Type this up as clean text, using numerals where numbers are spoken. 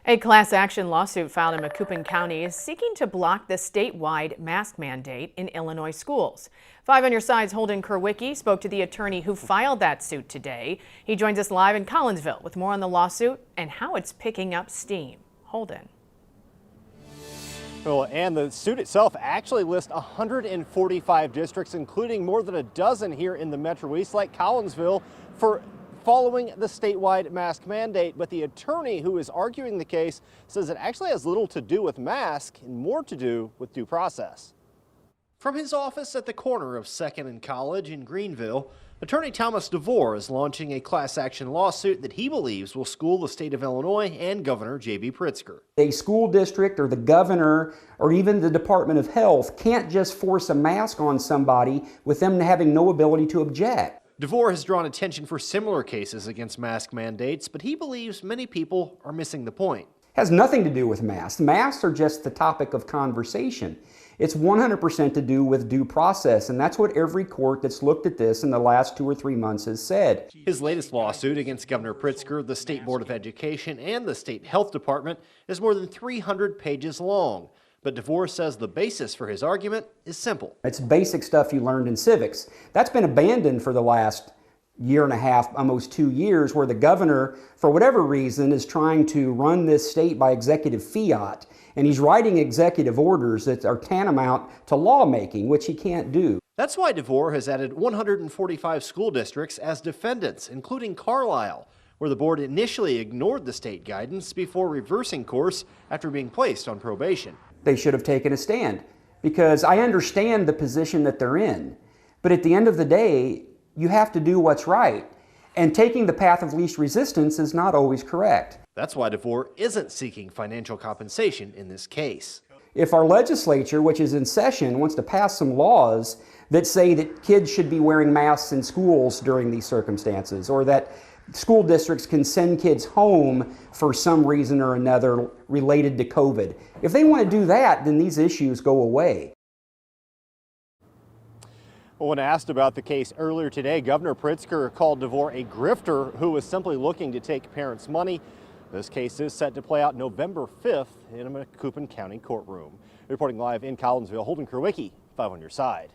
A class action lawsuit filed in Macoupin County is seeking to block the statewide mask mandate in Illinois schools. 5 on Your Side's Holden Kerwicki spoke to the attorney who filed that suit today. He joins us live in Collinsville with more on the lawsuit and how it's picking up steam. Holden. Well, and the suit itself actually lists 145 districts, including more than a dozen here in the Metro East, like Collinsville, for following the statewide mask mandate. But the attorney who is arguing the case says it actually has little to do with mask and more to do with due process. From his office at the corner of 2nd and College in Greenville, attorney Thomas DeVore is launching a class action lawsuit that he believes will school the state of Illinois and Governor JB Pritzker. A school district or the governor or even the Department of Health can't just force a mask on somebody with them having no ability to object. DeVore has drawn attention for similar cases against mask mandates, but he believes many people are missing the point. It has nothing to do with masks. Masks are just the topic of conversation. It's 100% to do with due process, and that's what every court that's looked at this in the last 2 or 3 months has said. His latest lawsuit against Governor Pritzker, the State Board of Education, and the State Health Department is more than 300 pages long. But DeVore says the basis for his argument is simple. It's basic stuff you learned in civics. That's been abandoned for the last year and a half, almost 2 years, where the governor, for whatever reason, is trying to run this state by executive fiat. And he's writing executive orders that are tantamount to lawmaking, which he can't do. That's why DeVore has added 145 school districts as defendants, including Carlyle, where the board initially ignored the state guidance before reversing course after being placed on probation. They should have taken a stand, because I understand the position that they're in. But at the end of the day, you have to do what's right. And taking the path of least resistance is not always correct. That's why DeVore isn't seeking financial compensation in this case. If our legislature, which is in session, wants to pass some laws that say that kids should be wearing masks in schools during these circumstances, or that school districts can send kids home for some reason or another related to COVID, if they want to do that, then these issues go away. Well, when asked about the case earlier today, Governor Pritzker called DeVore a grifter who was simply looking to take parents' money. This case is set to play out November 5th in a Macoupin County courtroom. Reporting live in Collinsville, Holden Kerwicki, 5 on Your Side.